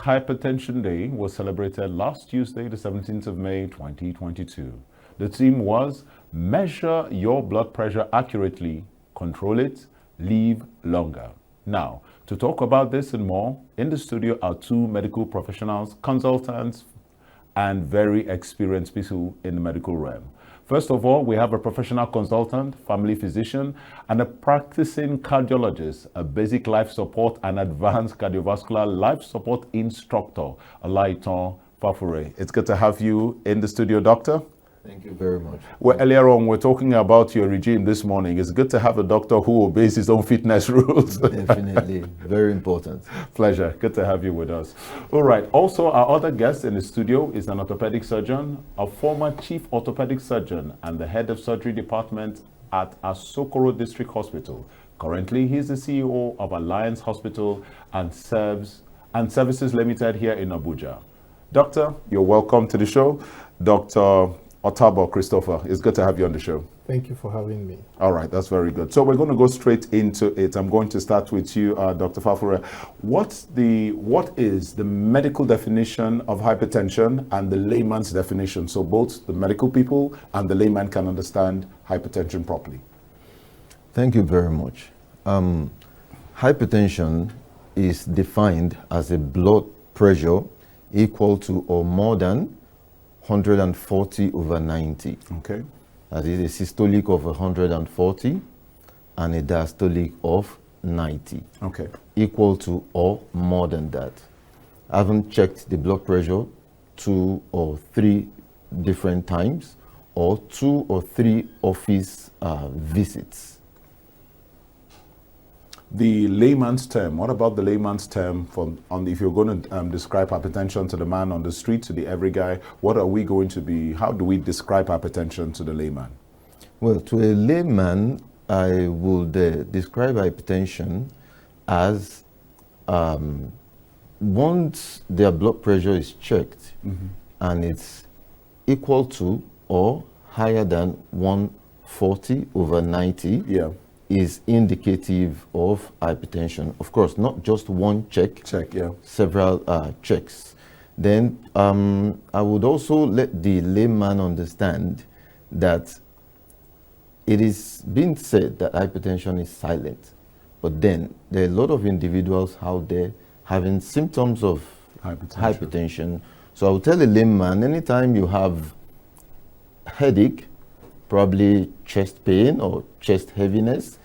Hypertension Day was celebrated last Tuesday, the 17th of May, 2022. The theme was Measure Your Blood Pressure Accurately, Control It, Live Longer. Now, to talk about this and more, in the studio are two medical professionals, consultants, and very experienced people in the medical realm. First of all, we have a professional consultant, family physician, and a practicing cardiologist, a basic life support and advanced cardiovascular life support instructor, OLAITAN Fafure. It's good to have you in the studio, doctor. Thank you very much. Well, earlier on, we're talking about your regime this morning. It's good to have a doctor who obeys his own fitness rules. Definitely. Very important. Pleasure. Good to have you with us. All right. Also, our other guest in the studio is an orthopedic surgeon, a former chief orthopedic surgeon and the head of surgery department at Asokoro District Hospital. Currently, he's the CEO of Alliance Hospital and Services Limited here in Abuja. Doctor, you're welcome to the show. Dr. Otabo Christopher, it's good to have you on the show. Thank you for having me. All right, that's very good. So we're going to go straight into it. I'm going to start with you, Dr. Fafure. What is the medical definition of hypertension and the layman's definition? So both the medical people and the layman can understand hypertension properly. Thank you very much. Hypertension is defined as a blood pressure equal to or more than 140/90. Okay. That is a systolic of 140 and a diastolic of 90. Okay. Equal to or more than that. I haven't checked the blood pressure 2 or 3 different times or 2 or 3 office visits. The layman's term, what about the layman's term if you're going to describe hypertension to the man on the street, to the every guy, how do we describe hypertension to the layman? Well, to a layman, I would describe hypertension as once their blood pressure is checked and it's equal to or higher than 140/90, yeah, is indicative of hypertension. Of course, not just one check, yeah, several checks. Then I would also let the layman understand that it is being said that hypertension is silent, but then there are a lot of individuals out there having symptoms of hypertension. So I will tell a layman, anytime you have headache, probably chest pain or chest heaviness,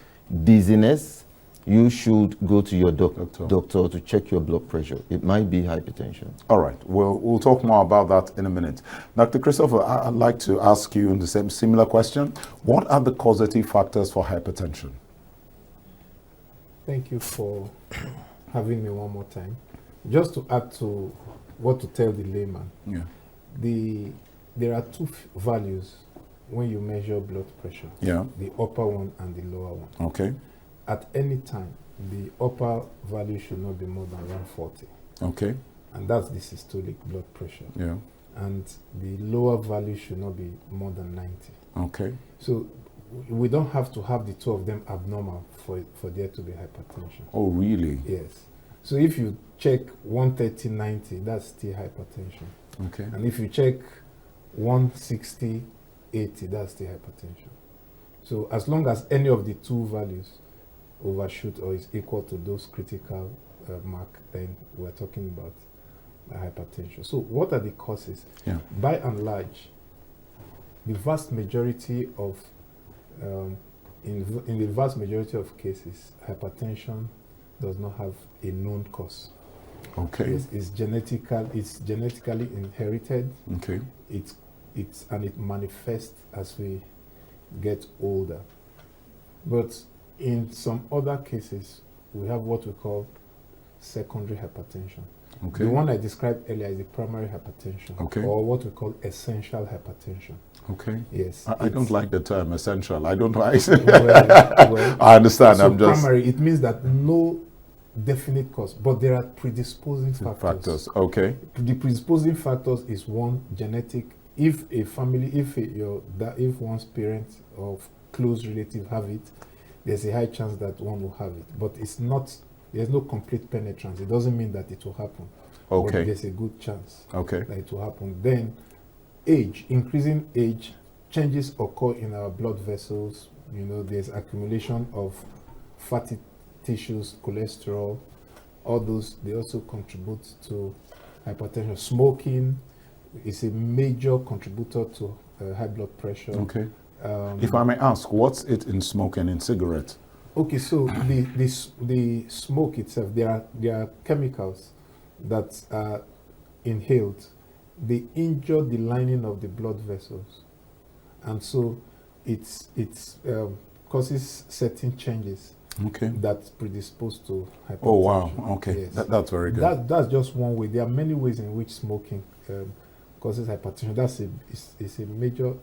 dizziness, you should go to your doctor to check your blood pressure. It might be hypertension. All right, we'll talk more about that in a minute. Dr. Christopher, I'd like to ask you the similar question. What are the causative factors for hypertension? Thank you for having me one more time. Just to add to what to tell the layman, there are two values when you measure blood pressure, the upper one and the lower one. Okay. At any time, the upper value should not be more than 140. Okay. And that's the systolic blood pressure. Yeah. And the lower value should not be more than 90. Okay. So we don't have to have the two of them abnormal for there to be hypertension. Oh, really? Yes. So if you check 130/90, that's still hypertension. Okay. And if you check 160/80, that's the hypertension. So as long as any of the two values overshoot or is equal to those critical mark, then we're talking about hypertension. So what are the causes? Yeah. By and large, the vast majority of in the vast majority of cases, hypertension does not have a known cause. Okay. It's genetically inherited. Okay. It manifests as we get older. But in some other cases, we have what we call secondary hypertension. Okay. The one I described earlier is the primary hypertension, or what we call essential hypertension. Okay. Yes. I don't like the term essential. I don't like. Well, I understand. So I'm just primary. It means that no definite cause, but there are predisposing factors. Okay. The predisposing factors is one, genetic. If a family, if one's parents or close relative have it, there's a high chance that one will have it. But it's not. There's no complete penetrance. It doesn't mean that it will happen. Okay. But there's a good chance Okay. that it will happen. Then age, increasing age, changes occur in our blood vessels. You know, there's accumulation of fatty tissues, cholesterol, all those, they also contribute to hypertension. Smoking is a major contributor to high blood pressure. Okay. If I may ask, what's it in smoke and in cigarettes? Okay, so the smoke itself, there are chemicals that are inhaled. They injure the lining of the blood vessels, and so it's causes certain changes Okay. that predispose to hypertension. Oh, wow. Okay. Yes. That's very good. That's just one way. There are many ways in which smoking causes hypertension. That's a major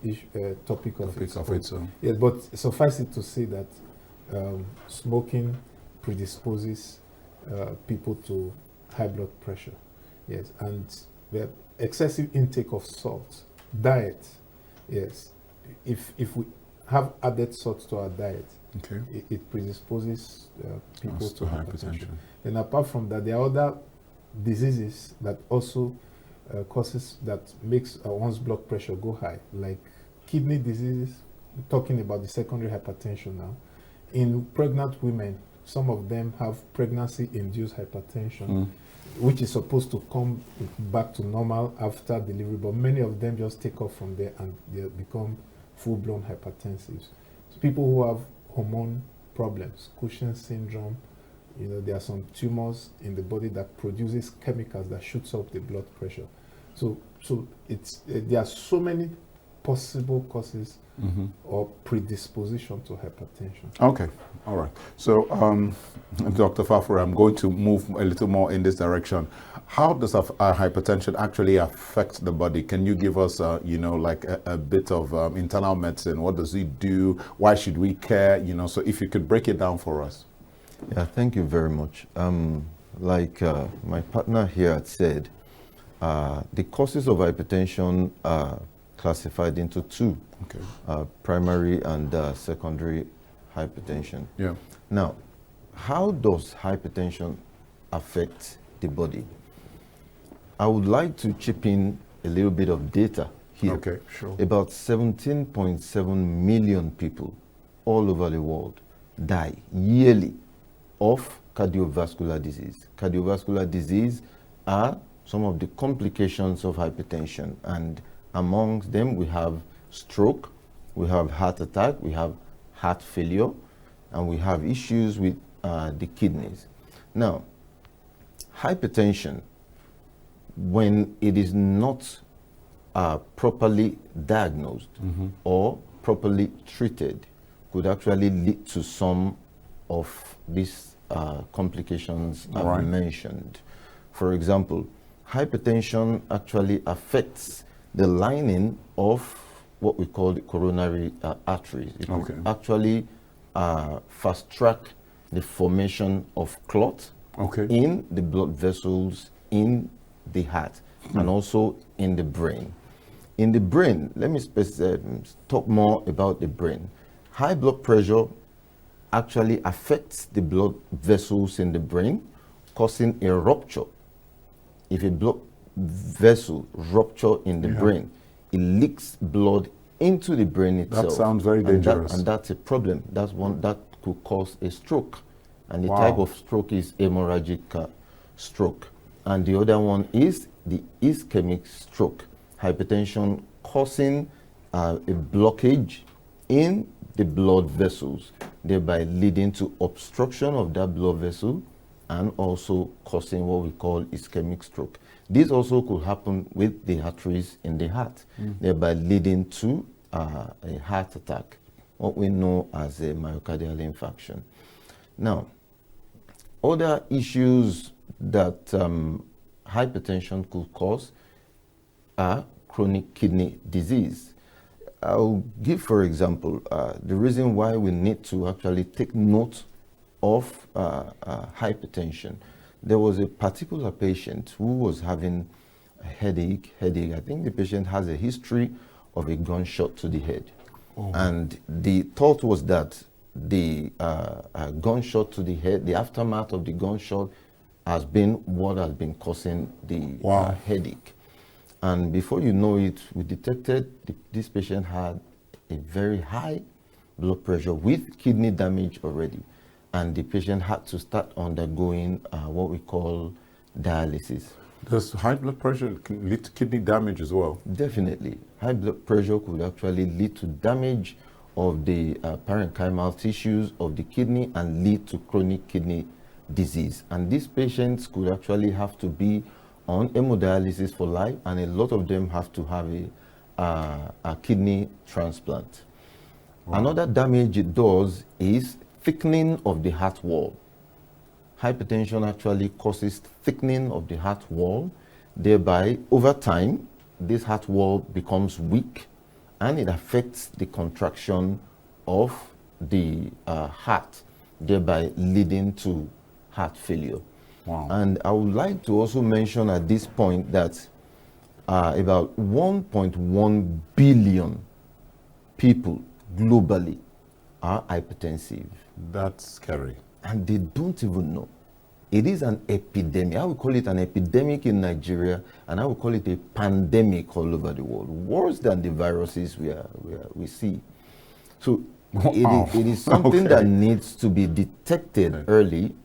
topic of its own. Yes, but suffice it to say that smoking predisposes people to high blood pressure. Yes, and the excessive intake of salt, diet. Yes, if we have added salt to our diet, Okay. it predisposes people Us to hypertension. And hypertension. apart from that, there are other diseases that also that makes one's blood pressure go high, like kidney diseases. Talking about the secondary hypertension now, in pregnant women, some of them have pregnancy-induced hypertension, which is supposed to come back to normal after delivery, but many of them just take off from there and they become full-blown hypertensives. So people who have hormone problems, Cushing's syndrome, you know, there are some tumors in the body that produces chemicals that shoots up the blood pressure. So it's there are so many possible causes or predisposition to hypertension. Okay, all right. So, Dr. Fafure, I'm going to move a little more in this direction. How does hypertension actually affect the body? Can you give us, you know, like a bit of internal medicine? What does it do? Why should we care? You know, so if you could break it down for us. Yeah, thank you very much. Like my partner here had said, the causes of hypertension are classified into two, Okay. Primary and secondary hypertension. Yeah. Now, how does hypertension affect the body? I would like to chip in a little bit of data here. Okay, sure. About 17.7 million people all over the world die yearly of cardiovascular disease. Cardiovascular disease are some of the complications of hypertension, and amongst them we have stroke, we have heart attack, we have heart failure, and we have issues with the kidneys. Now, hypertension, when it is not properly diagnosed or properly treated, could actually lead to some of these complications I've mentioned. For example, hypertension actually affects the lining of what we call the coronary arteries. It could actually fast track the formation of clot in the blood vessels in the heart and also in the brain. In the brain, let me talk more about the brain. High blood pressure actually affects the blood vessels in the brain, causing a rupture. If a blood vessel rupture in the brain, it leaks blood into the brain itself. That sounds very dangerous. And that's a problem. That's one that could cause a stroke. And the type of stroke is hemorrhagic stroke. And the other one is the ischemic stroke. Hypertension causing a blockage in the blood vessels, thereby leading to obstruction of that blood vessel and also causing what we call ischemic stroke. This also could happen with the arteries in the heart, thereby leading to a heart attack, what we know as a myocardial infarction. Now, other issues that hypertension could cause are chronic kidney disease. I'll give, for example, the reason why we need to actually take note of hypertension. There was a particular patient who was having a headache. I think the patient has a history of a gunshot to the head. And the thought was that the gunshot to the head, the aftermath of the gunshot has been what has been causing the Wow. headache. And before you know it, we detected this patient had a very high blood pressure with kidney damage already. And the patient had to start undergoing what we call dialysis. Does high blood pressure lead to kidney damage as well? Definitely. High blood pressure could actually lead to damage of the parenchymal tissues of the kidney and lead to chronic kidney disease. And these patients could actually have to be on hemodialysis for life, and a lot of them have to have a kidney transplant. Wow. Another damage it does is thickening of the heart wall. Hypertension actually causes thickening of the heart wall. Thereby, over time, this heart wall becomes weak and it affects the contraction of the heart, thereby leading to heart failure. Wow. And I would like to also mention at this point that about 1.1 billion people globally are hypertensive. That's scary. And they don't even know. It is an epidemic. I would call it an epidemic in Nigeria, and I would call it a pandemic all over the world, worse than the viruses we see. So Wow. it is something Okay. that needs to be detected early,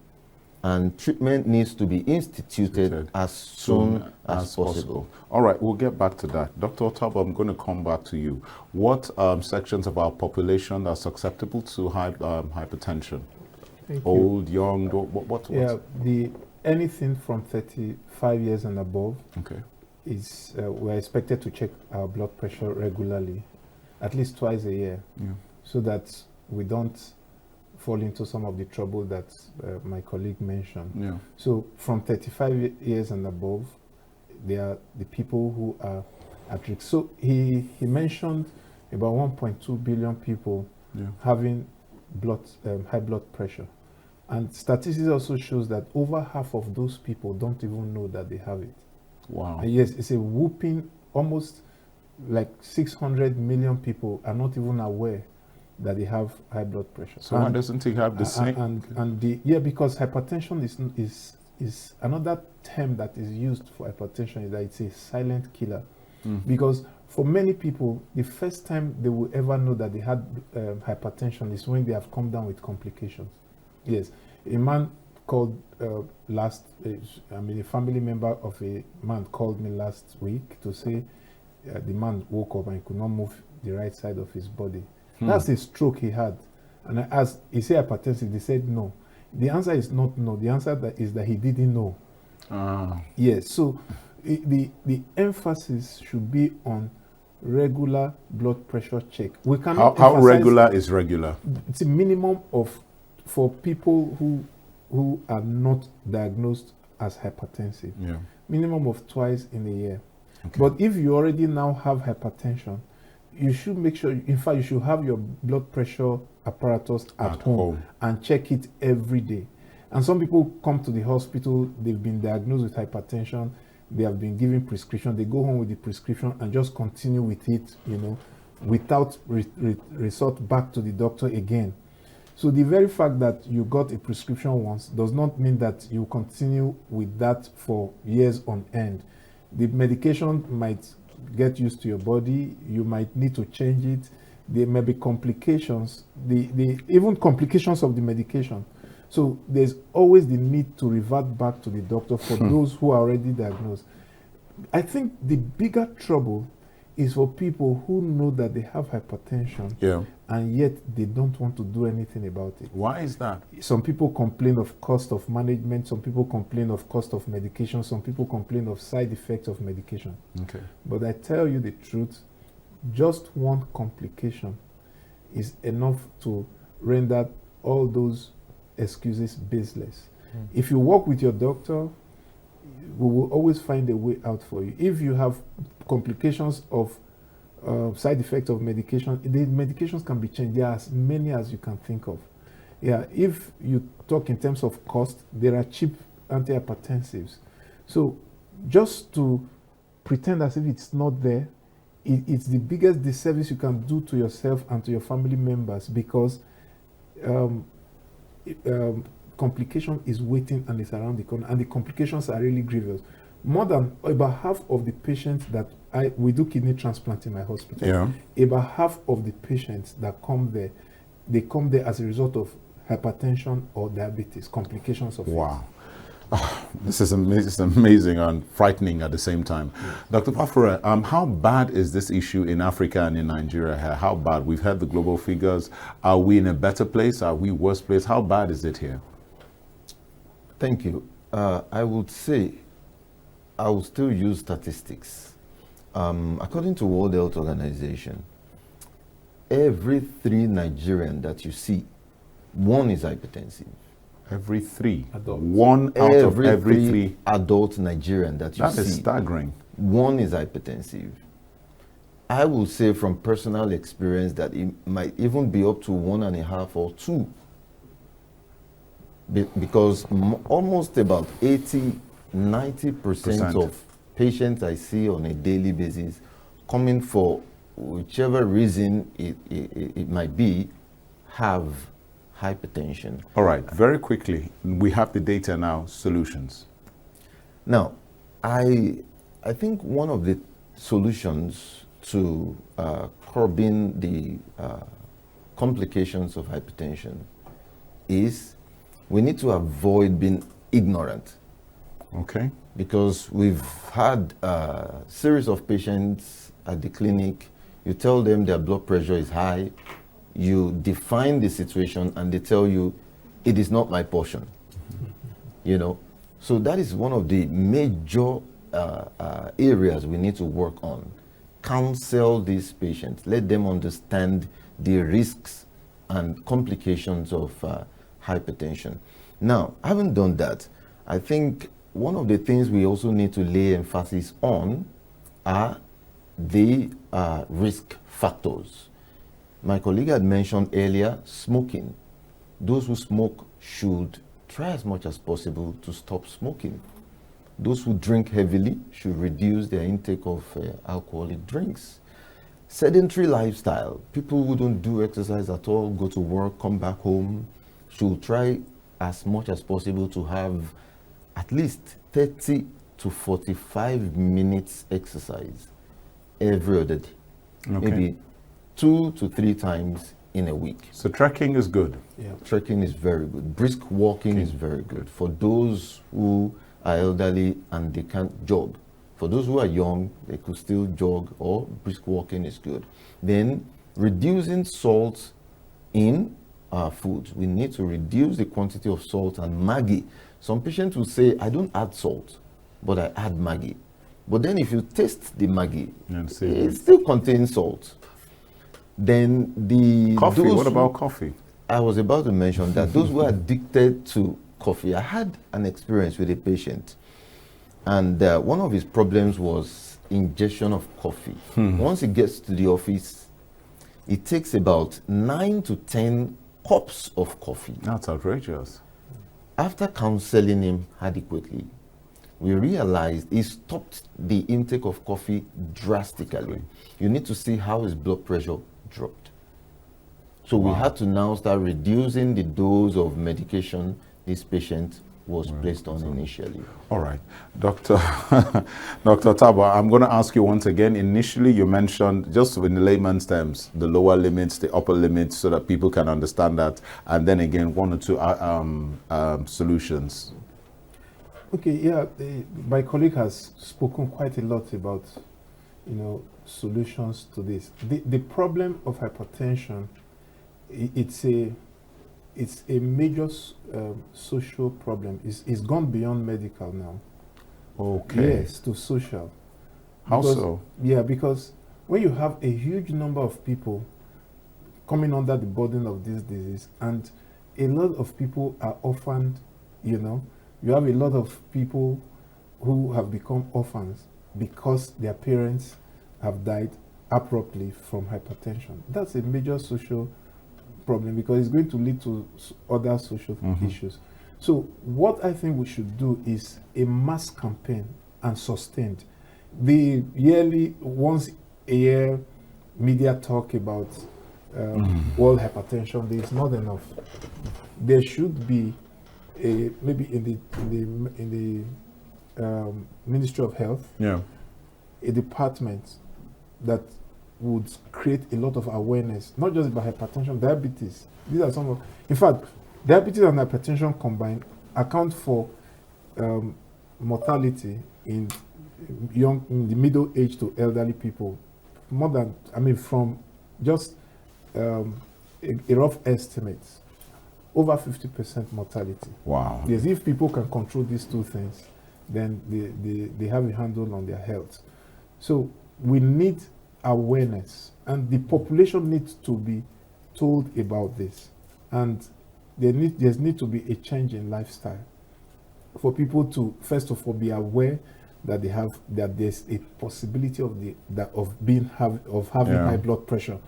and treatment needs to be instituted as soon as possible. All right, we'll get back to that. Dr. Otabo, I'm going to come back to you. What sections of our population are susceptible to hypertension? Thank you. Old, young, what? Yeah, anything from 35 years and above Okay. is we're expected to check our blood pressure regularly, at least twice a year, Yeah. so that we don't fall into some of the trouble that my colleague mentioned. Yeah. So from 35 years and above, they are the people who are at risk. So he mentioned about 1.2 billion people Yeah. having high blood pressure. And statistics also shows that over half of those people don't even know that they have it. Wow. And yes, it's a whooping, almost like 600 million people are not even aware that they have high blood pressure. So why doesn't he have the same? Because hypertension is another term that is used for hypertension is that it's a silent killer. Because for many people, the first time they will ever know that they had hypertension is when they have come down with complications. Yes, a man called a family member of a man called me last week to say the man woke up and could not move the right side of his body. That's a stroke he had. And I asked, is he hypertensive? They said no. The answer is not no. The answer is that he didn't know. Yes, so the emphasis should be on regular blood pressure check. We cannot How regular is regular? It's a minimum of, for people who are not diagnosed as hypertensive, Yeah. minimum of twice in a year. Okay. But if you already now have hypertension, you should make sure, in fact, you should have your blood pressure apparatus at home and check it every day. And some people come to the hospital, they've been diagnosed with hypertension, they have been given prescription, they go home with the prescription and just continue with it, without resort back to the doctor again. So the very fact that you got a prescription once does not mean that you continue with that for years on end. The medication might get used to your body, you might need to change it. There may be complications, even complications of the medication. So there's always the need to revert back to the doctor for those who are already diagnosed. I think the bigger trouble is for people who know that they have hypertension, and yet they don't want to do anything about it. Why is that? Some people complain of cost of management, some people complain of cost of medication, some people complain of side effects of medication. Okay. But I tell you the truth, just one complication is enough to render all those excuses baseless. If you work with your doctor, we will always find a way out for you. If you have complications of side effects of medication, the medications can be changed. There are as many as you can think of. Yeah, if you talk in terms of cost, there are cheap antihypertensives. So just to pretend as if it's not there, it's the biggest disservice you can do to yourself and to your family members, because complication is waiting and is around the corner, and the complications are really grievous. More than about half of the patients that we do kidney transplant in my hospital. Yeah. About half of the patients that come there, they come there as a result of hypertension or diabetes, complications of it. Wow. Oh, this is amazing and frightening at the same time. Yeah. Dr. Fafure, how bad is this issue in Africa and in Nigeria here? How bad? We've heard the global figures. Are we in a better place? Are we worse place? How bad is it here? Thank you. I would say, I will still use statistics. According to World Health Organization, every 3 Nigerians that you see, 1 is hypertensive. Every 3 adults. 1 out of every 3 adult Nigerian that you see. That is staggering. 1 is hypertensive. I will say from personal experience that it might even be up to 1.5 or 2. Because almost about 80–90% of patients I see on a daily basis coming for whichever reason it might be, have hypertension. All right, very quickly, we have the data now, solutions. Now, I think one of the solutions to curbing the complications of hypertension is we need to avoid being ignorant. Okay. Because we've had a series of patients at the clinic, you tell them their blood pressure is high, you define the situation and they tell you, it is not my portion. You know, so that is one of the major areas we need to work on. Counsel these patients, let them understand the risks and complications of hypertension. Now, having done that, I think one of the things we also need to lay emphasis on are the risk factors. My colleague had mentioned earlier smoking. Those who smoke should try as much as possible to stop smoking. Those who drink heavily should reduce their intake of alcoholic drinks. Sedentary lifestyle, people who don't do exercise at all, go to work, come back home, should try as much as possible to have at least 30 to 45 minutes exercise every other day. Okay. Maybe 2 to 3 times in a week. So trekking is good. Yeah. Trekking is very good. Brisk walking is very good. For those who are elderly and they can't jog. For those who are young, they could still jog, or brisk walking is good. Then reducing salt in our foods. We need to reduce the quantity of salt and Maggi. Some patients will say, I don't add salt, but I add Maggi. But then if you taste the Maggi, it still contains salt. Then the coffee, what about coffee? I was about to mention that those who are addicted to coffee, I had an experience with a patient, and one of his problems was ingestion of coffee. Once he gets to the office, it takes about 9 to 10 cups of coffee. That's outrageous. After counseling him adequately, we realized he stopped the intake of coffee drastically. You need to see how his blood pressure dropped. So we had to now start reducing the dose of medication this patient was placed on initially. All right. Dr. Taba, I'm going to ask you once again. Initially, you mentioned, just in the layman's terms, the lower limits, the upper limits, so that people can understand that. And then again, 1 or 2 solutions. Okay, yeah, my colleague has spoken quite a lot about, solutions to this. The problem of hypertension, it's a major social problem. It's gone beyond medical now. Okay. Yes, to social. How so? Yeah, because when you have a huge number of people coming under the burden of this disease, and a lot of people are orphaned, you have a lot of people who have become orphans because their parents have died abruptly from hypertension. That's a major social problem because it's going to lead to other social issues. So what I think we should do is a mass campaign and sustained. The yearly, once a year media talk about World Hypertension Day is not enough. There should be maybe in the Ministry of Health, Yeah. a department that would create a lot of awareness, not just about hypertension, diabetes. These are some of, in fact, diabetes and hypertension combined account for mortality in the middle age to elderly people, more than, I mean, from just a rough estimate, over 50% mortality. Wow. Yes, if people can control these two things, then they have a handle on their health. So we need awareness, and the population needs to be told about this, and there needs to be a change in lifestyle for people to first of all be aware that there's a possibility of having Yeah. high blood pressure,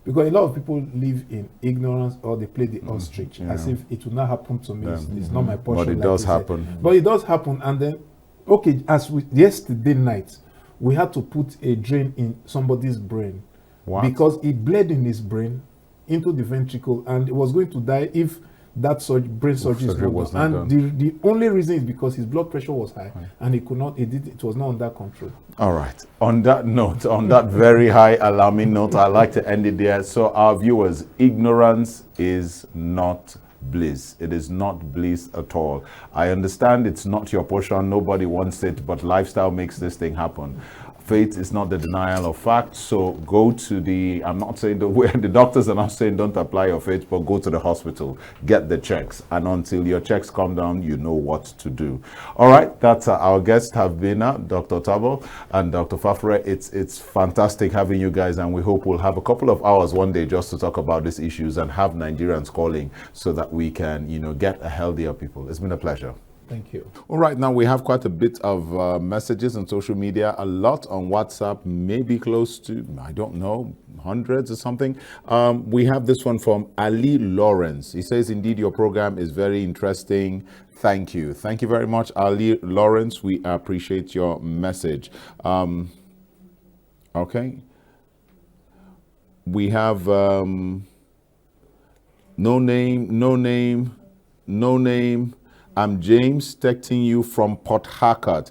because a lot of people live in ignorance, or they play the ostrich as if it will not happen to me. Yeah. It's not my portion. But it like does you said. happen. But it does happen, and then yesterday night we had to put a drain in somebody's brain. What? Because it bled in his brain into the ventricle, and it was going to die if that brain surgery was not not done. And the only reason is because his blood pressure was high, and it was not under control. All right. On that note, on that very high alarming note, I'd like to end it there. So our viewers, ignorance is not bliss. It is not bliss at all. I understand it's not your portion. Nobody wants it, but lifestyle makes this thing happen. Faith is not the denial of fact. So go to I'm not saying the doctors are not saying don't apply your faith, but go to the hospital, get the checks. And until your checks come down, you know what to do. All right. That's our guests have been Dr. Tabo and Dr. Fafure. It's fantastic having you guys. And we hope we'll have a couple of hours one day just to talk about these issues and have Nigerians calling so that we can, get a healthier people. It's been a pleasure. Thank you. All right, now we have quite a bit of messages on social media, a lot on WhatsApp, maybe close to, I don't know, hundreds or something. We have this one from Ali Lawrence. He says, indeed, your program is very interesting. Thank you. Thank you very much, Ali Lawrence. We appreciate your message. Okay. We have no name. I'm James, texting you from Port Harcourt.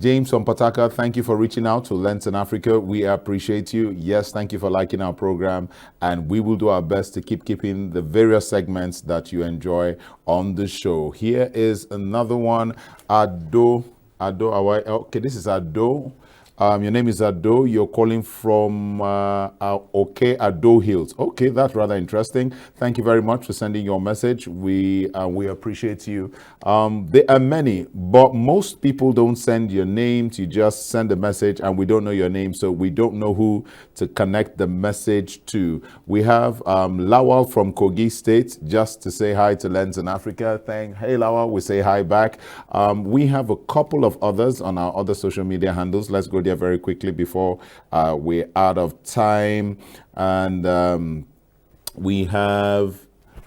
James from Port Harcourt, thank you for reaching out to Lens in Africa. We appreciate you. Yes, thank you for liking our program. And we will do our best to keeping the various segments that you enjoy on the show. Here is another one. Ado, okay, this is Ado. Your name is Ado. You're calling from Ado Hills. Okay, that's rather interesting. Thank you very much for sending your message. We appreciate you. There are many, but most people don't send your names. You just send a message, and we don't know your name, so we don't know who to connect the message to. We have Lawal from Kogi State, just to say hi to Lens in Africa. Hey Lawal, we say hi back. We have a couple of others on our other social media handles. Let's go there very quickly before we're out of time. And we have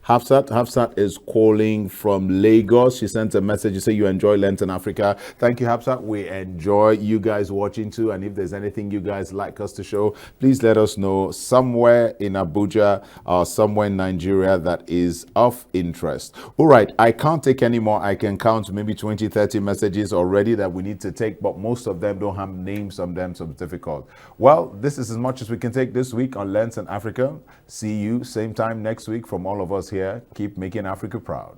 Hafsat. Hafsat is calling from Lagos. She sent a message. You say you enjoy Lent in Africa. Thank you, Hafsat. We enjoy you guys watching too. And if there's anything you guys like us to show, please let us know somewhere in Abuja or somewhere in Nigeria that is of interest. All right. I can't take any more. I can count maybe 20, 30 messages already that we need to take, but most of them don't have names. Some of them, so it's difficult. Well, this is as much as we can take this week on Lens in Africa. See you same time next week from all of us here. Keep making Africa proud.